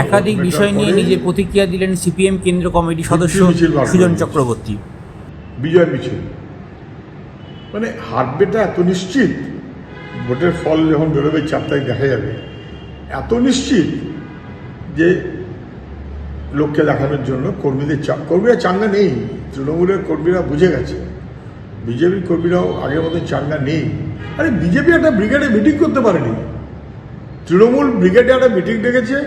একাধিক বিষয় নিয়ে নিজের প্রতিক্রিয়া দিলেন সিপিএম কেন্দ্র কমিটির সদস্য সুজন চক্রবর্তী। বিজয় মিছিল মানে হারবেটা এত নিশ্চিত, ভোটের ফল যখন বেরোবে 4 তারিখ দেখা যাবে, এত নিশ্চিত যে লোককে দেখানোর জন্য কর্মীরা চাঙ্গা নেই। তৃণমূলের কর্মীরা বুঝে গেছে, বিজেপির কর্মীরাও আগের মতো চাঙ্গা নেই। আরে বিজেপি একটা ব্রিগেডে মিটিং করতে পারেনি, তৃণমূল ব্রিগেডে একটা মিটিং ডেকেছে।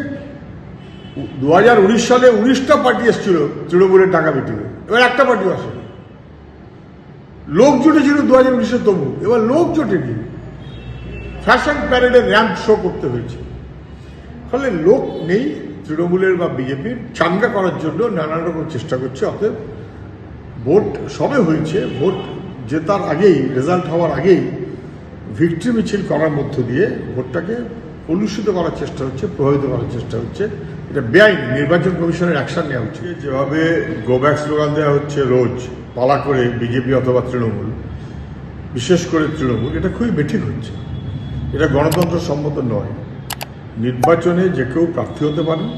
2019 সালে 19টা পার্টি এসেছিল তৃণমূলের টাকা মিটিংয়ে, এবার একটা পার্টিও আসেনি। লোক জুটেছিল 2019-এ, তবু এবার লোক জোটেনি। ফ্যাশন প্যারেডে র্যাম্প শো করতে হয়েছে। ফলে লোক নেই তৃণমূলের বা বিজেপির, চাঙ্গা করার জন্য নানান রকম চেষ্টা করছে। অতএব ভোট সবে হয়েছে, ভোট জেতার আগেই, রেজাল্ট হওয়ার আগেই ভিক্টরি মিছিল করার মধ্য দিয়ে ভোটটাকে কলুষিত করার চেষ্টা হচ্ছে, প্রভাবিত করার চেষ্টা হচ্ছে। এটা বেআইনি, নির্বাচন কমিশনের অ্যাকশন নেওয়া হচ্ছে। যেভাবে গো ব্যাক স্লোগান দেওয়া হচ্ছে রোজ পালা করে বিজেপি অথবা তৃণমূল, বিশেষ করে তৃণমূল, এটা খুবই বেঠিক হচ্ছে। এটা গণতন্ত্র সম্মত নয়। নির্বাচনে যে কেউ প্রার্থী হতে পারেন,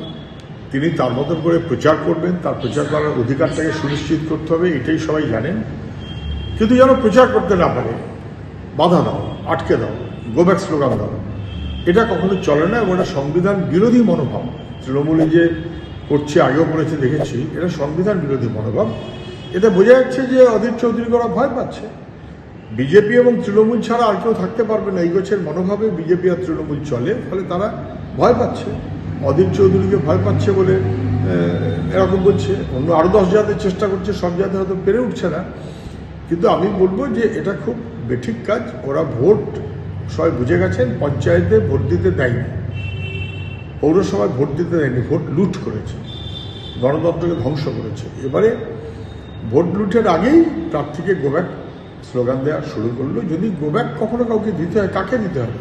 তিনি তার মতন করে প্রচার করবেন, তার প্রচার করার অধিকারটাকে সুনিশ্চিত করতে হবে, এটাই সবাই জানেন। কিন্তু যেন প্রচার করতে না পারে, বাধা দাও, আটকে দাও, গো ব্যাক স্লোগান দাও, এটা কখনো চলে না। এবং এটা সংবিধান বিরোধী মনোভাব। তৃণমূলে যে করছে, আগেও করেছে দেখেছি, এটা সংবিধান বিরোধী মনোভাব। এতে বোঝা যাচ্ছে যে অধীর চৌধুরী ওরা ভয় পাচ্ছে। বিজেপি এবং তৃণমূল ছাড়া আর কেউ থাকতে পারবে না, এই গোছের মনোভাবে বিজেপি আর তৃণমূল চলে। ফলে তারা ভয় পাচ্ছে, অধীর চৌধুরীকে ভয় পাচ্ছে বলে এরকম বলছে। অন্য আরও 10 জাতের চেষ্টা করছে, সব জাতি হয়তো পেরে উঠছে না। কিন্তু আমি বলবো যে এটা খুব বেঠিক কাজ। ওরা ভোট সবাই বুঝে গেছেন, পঞ্চায়েতে ভোট দিতে দেয়নি, পৌরসভায় ভোট দিতে দেয়নি, ভোট লুট করেছে, গণতন্ত্রকে ধ্বংস করেছে। এবারে ভোট লুটের আগেই প্রার্থীকে গো ব্যাক স্লোগান দেওয়া শুরু করলো। যদি গো ব্যাক কখনো কাউকে দিতে হয়, কাকে দিতে হবে?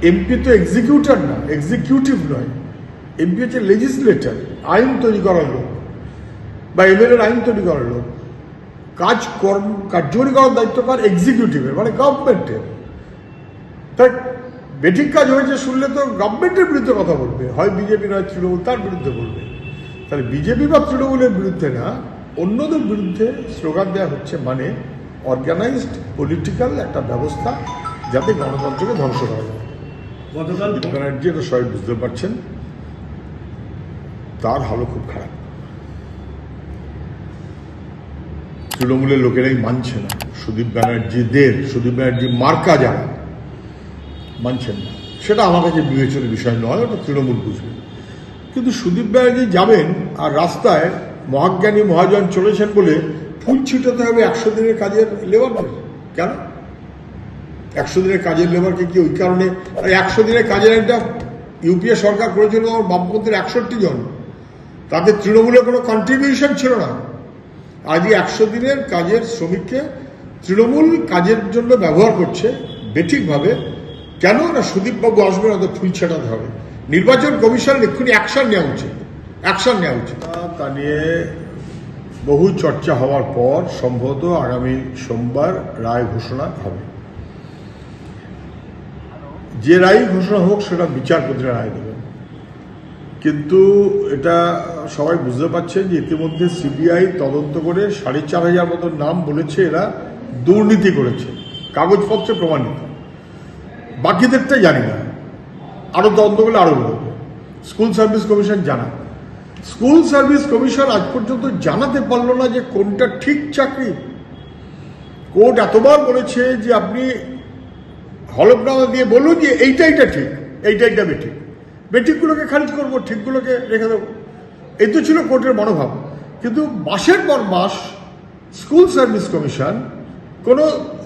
এমপি তো এক্সিকিউটর না, এক্সিকিউটিভ নয়। এমপি হচ্ছে লেজিসলেটর, আইন তৈরি করার লোক, বা এমএলএর আইন তৈরি করার লোক। কার্যকরী করার দায়িত্ব কার? এক্সিকিউটিভের, মানে গভর্নমেন্টের। তাই বেঠিক কাজ হয়েছে শুনলে তো গভর্নমেন্টের বিরুদ্ধে কথা বলবে, হয় বিজেপি নয় তৃণমূল, তার বিরুদ্ধে বলবে। তাহলে বিজেপি বা তৃণমূলের বিরুদ্ধে না, অন্যদের বিরুদ্ধে স্লোগান দেওয়া হচ্ছে, মানে অর্গানাইজড পলিটিক্যাল একটা ব্যবস্থা, যাতে গণতন্ত্রকে ধ্বংস করা যায়। গতকাল ব্যানার্জি, এটা সবাই বুঝতে পারছেন, তার হালও খুব খারাপ। তৃণমূলের লোকেরাই মানছে না, সুদীপ ব্যানার্জি মার্কা যারা মানছেন না। সেটা আমার কাছে বিবেচনার বিষয় নয়, ওটা তৃণমূল বুঝবে। কিন্তু সুদীপ ব্যানার্জি যাবেন আর রাস্তায় মহাজ্ঞানী মহাজন চলেছেন বলে ফুল ছিটাতে হবে 100 দিনের কাজের লেবারদের। কেন 100 দিনের কাজের লেবারকে কি ওই কারণে? 100 দিনের কাজের একটা ইউপিএ সরকার করেছিল আমার বামপন্থীর 61 জন, তাতে তৃণমূলের কোনো কন্ট্রিবিউশন ছিল না। আজই 100 দিনের কাজের শ্রমিককে তৃণমূল কাজের জন্য ব্যবহার করছে বেঠিকভাবে। কেন না সুদীপবাবু আসবেন, ওদের ফুল ছেটাতে হবে। নির্বাচন কমিশনের এক্ষুনি অ্যাকশন নেওয়া উচিত। তা নিয়ে বহু চর্চা হওয়ার পর সম্ভবত আগামী সোমবার রায় ঘোষণা হবে। যে রায় ঘোষণা হোক, সেটা বিচারপতিরা রায় দেবেন। কিন্তু এটা সবাই বুঝতে পারছেন যে ইতিমধ্যে সিবিআই তদন্ত করে 4,500 মতো নাম বলেছে এরা দুর্নীতি করেছে, কাগজপত্রে প্রমাণিত। বাকিদেরটাই জানি না, আরো তদন্ত করলে আরো বলবে। স্কুল সার্ভিস কমিশন জানা, স্কুল সার্ভিস কমিশন আজ পর্যন্ত জানাতে পারলো না যে কোনটা ঠিক চাকরি। কোর্ট এতবার বলেছে যে আপনি হলফনামা দিয়ে বলুন যে এইটা ঠিক, এইটা বেঠিক, বেঠিকগুলোকে খারিজ করবো, ঠিকগুলোকে রেখে দেবো। এই তো ছিল কোর্টের মনোভাব। কিন্তু মাসের পর মাস স্কুল সার্ভিস কমিশন কোনো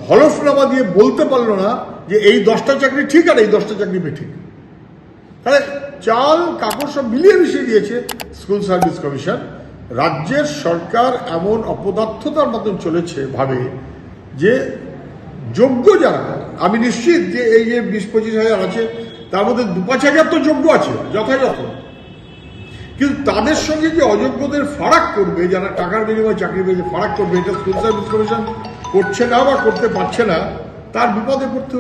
হলফনামা দিয়ে বলতে পারলো না যে এই 10টা চাকরি ঠিক আর এই 10টা চাকরি বেঠিক। তাহলে চাল কাপড় সব মিলিয়ে মিশিয়ে দিয়েছে স্কুল সার্ভিস কমিশন। রাজ্যের সরকার এমন অপদার্থতার মতন চলেছে, ভাবে যে যোগ্য যারা, আমি নিশ্চিত যে এই যে 20-25 হাজার আছে, তার মধ্যে 2-5 হাজার তো যোগ্য আছে যথাযথ। কিন্তু তাদের সঙ্গে যে অযোগ্যদের ফারাক করবে, যারা টাকার বিনিময়ে চাকরি পেয়েছে, ফারাক করবে, এটা স্কুল সার্ভিস কমিশন করছে না বা করতে পারছে না। তার বিপদে পড়তে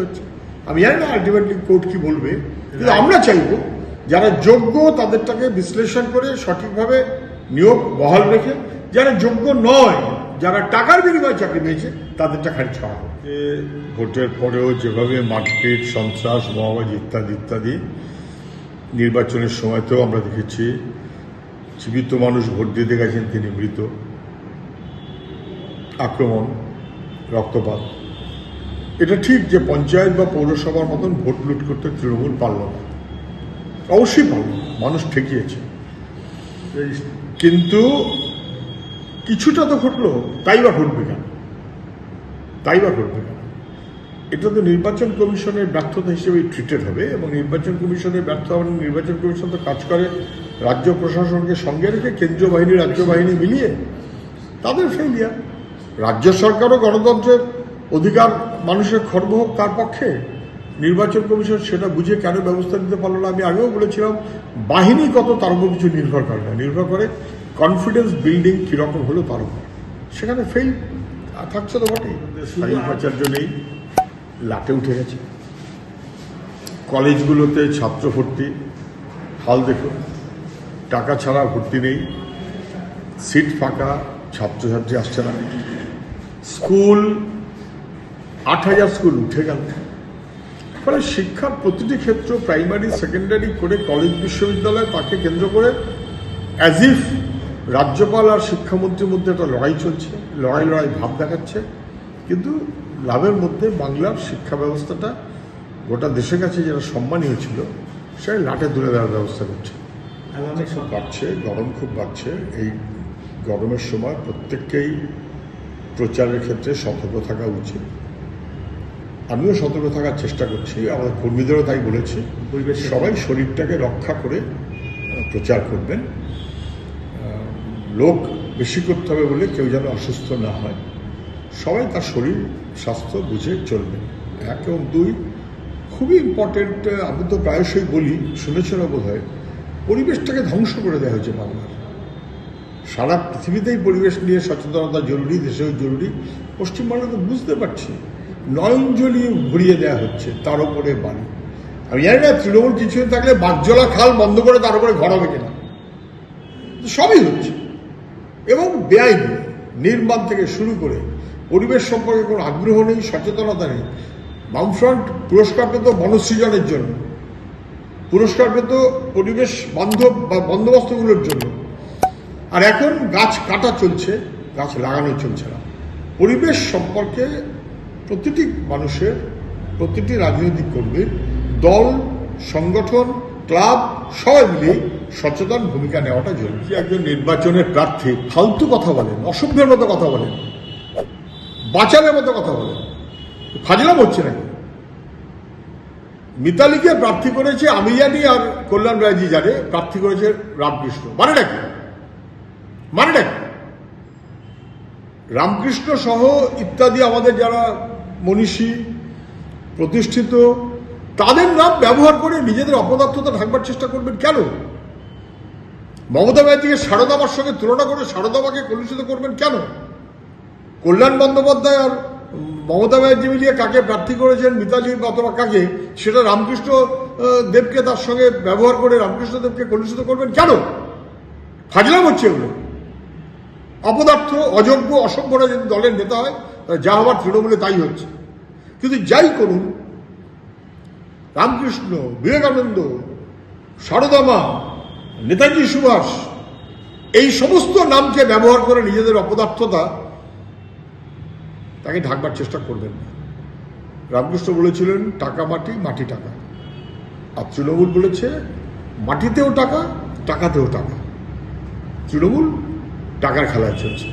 হচ্ছে। আমি জানি না আলটিমেটলি কোর্ট কি বলবে, কিন্তু আমরা চাইব যারা যোগ্য তাদেরটাকে বিশ্লেষণ করে সঠিকভাবে নিয়োগ বহাল রেখে, যারা যোগ্য নয়, যারা টাকার বিনিময়ে চাকরি পেয়েছে তাদেরটা খারিজ করা হোক। ভোটের পরেও যেভাবে মারপিট, সন্ত্রাস, বোমাবাজি ইত্যাদি ইত্যাদি, নির্বাচনের সময়তেও আমরা দেখেছি জীবিত মানুষ ভোট দিতে গেছেন, তিনি মৃত, আক্রমণ, রক্তপাত। এটা ঠিক যে পঞ্চায়েত বা পৌরসভার মতন ভোট লুট করতে তৃণমূল পারল না, অবশ্যই পারল, মানুষ ঠেকিয়েছে, কিন্তু কিছুটা তো ঘটলো, তাই বা ঘটবে কেন? এটা তো নির্বাচন কমিশনের ব্যর্থতা হিসেবে ট্রিটেড হবে, এবং নির্বাচন কমিশনের ব্যর্থ হবে। নির্বাচন কমিশন তো কাজ করে রাজ্য প্রশাসনকে সঙ্গে রেখে, কেন্দ্রীয় বাহিনী রাজ্য বাহিনী মিলিয়ে, তাদের ফেলিয়ার। রাজ্য সরকারও গণতন্ত্রের অধিকার মানুষের খর্ব হোক তার পক্ষে, নির্বাচন কমিশন সেটা বুঝে কেন ব্যবস্থা নিতে পারলো না? আমি আগেও বলেছিলাম, বাহিনী কত তার উপর কিছু নির্ভর করে না, নির্ভর করে কনফিডেন্স বিল্ডিং কীরকম হলো তার উপর। সেখানে ফেল থাকছে তো বটেই। স্থায়ী উপাচার্য নেই, লাটে উঠে গেছে। কলেজগুলোতে ছাত্র ভর্তি হাল দেখো, টাকা ছাড়া ভর্তি নেই, সিট ফাঁকা, ছাত্রছাত্রী আসছে না। স্কুল 8,000 স্কুল উঠে গেল। ফলে শিক্ষার প্রতিটি ক্ষেত্র, প্রাইমারি, সেকেন্ডারি করে কলেজ, বিশ্ববিদ্যালয়, তাকে কেন্দ্র করে অ্যাজ ইফ রাজ্যপাল আর শিক্ষামন্ত্রীর মধ্যে একটা লড়াই চলছে, লড়াই ভাব দেখাচ্ছে। কিন্তু লাভের মধ্যে বাংলার শিক্ষা ব্যবস্থাটা গোটা দেশের কাছে যেটা সম্মানীয় ছিল, সেটা লাটে তুলে দেওয়ার ব্যবস্থা করছে। খুব বাড়ছে, গরম খুব বাড়ছে। এই গরমের সময় প্রত্যেককেই প্রচারের ক্ষেত্রে সতর্ক থাকা উচিত। আমিও সতর্ক থাকার চেষ্টা করছি, আমাদের কর্মীদেরও তাই বলেছি, সবাই শরীরটাকে রক্ষা করে প্রচার করবেন। লোক বেশি করতে হবে বলে কেউ যেন অসুস্থ না হয়, সবাই তার শরীর স্বাস্থ্য বুঝে চলবে। 1 এবং 2 খুবই ইম্পর্টেন্ট। আমি তো প্রায়শই বলি, শুনেছেন বোধ হয়, পরিবেশটাকে ধ্বংস করে দেওয়া হয়েছে বাংলার। সারা পৃথিবীতেই পরিবেশ নিয়ে সচেতনতা জরুরি, দেশেও জরুরি। পশ্চিমবঙ্গে তো বুঝতে পারছি, নয়নজলি ভরিয়ে দেওয়া হচ্ছে, তার উপরে বাড়ি। আমি জানি না তৃণমূল কিছুদিন থাকলে বাগজলা খাল বন্ধ করে তার উপরে ঘর হবে কিনা, সবই হচ্ছে। এবং বেআইনি নির্মাণ থেকে শুরু করে পরিবেশ সম্পর্কে কোনো আগ্রহ নেই, সচেতনতা নেই। বামফ্রন্ট পুরস্কার পেত বনসৃজনের জন্য, পুরস্কার পেত পরিবেশ বান্ধব বা বন্দোবস্তগুলোর জন্য, আর এখন গাছ কাটা চলছে, গাছ লাগানো চলছে না। পরিবেশ সম্পর্কে প্রতিটি মানুষের, প্রতিটি রাজনৈতিক কর্মীর, দল, সংগঠন, ক্লাব সবাই মিলে সচেতন ভূমিকা নেওয়াটা জরুরি। একজন নির্বাচনের প্রার্থী ফালতু কথা বলেন, অসভ্যের মতো কথা বলেন, বাঁচানোর মতো কথা বলেন, ফাজলাম হচ্ছে নাকি? মিতালিকে প্রার্থী করেছে আমি জানি, আর কল্যাণ রায়জি জানে, প্রার্থী করেছে রামকৃষ্ণ। মানেটা কি? রামকৃষ্ণ সহ ইত্যাদি আমাদের যারা মনীষী, প্রতিষ্ঠিত, তাদের নাম ব্যবহার করে নিজেদের অপদার্থতা ঢাকবার চেষ্টা করবেন কেন? মমতা ব্যানার্জিকে সারদামার সঙ্গে তুলনা করে সারদামাকে কলুষিত করবেন কেন? কল্যাণ বন্দ্যোপাধ্যায় আর মমতা ব্যানার্জি মিলিয়ে কাকে প্রার্থী করেছেন, মিতালি অথবা কাকে, সেটা রামকৃষ্ণ দেবকে তার সঙ্গে ব্যবহার করে রামকৃষ্ণ দেবকে কলুষিত করবেন কেন? ফাজলাম হচ্ছে এগুলো। অপদার্থ, অযোগ্য, অসভ্যরা যদি দলের নেতা হয়, যা হওয়ার তৃণমূলে তাই হচ্ছে। কিন্তু যাই করুন, রামকৃষ্ণ, বিবেকানন্দ, সারদামা, নেতাজি সুভাষ, এই সমস্ত নামকে ব্যবহার করে নিজেদের অপদার্থতা তাকে ঢাকবার চেষ্টা করবেন না। রামকৃষ্ণ বলেছিলেন টাকা মাটি, মাটি টাকা। আর তৃণমূল বলেছে মাটিতেও টাকা, টাকাতেও টাকা। তৃণমূল টাকার খেলায় চলছে।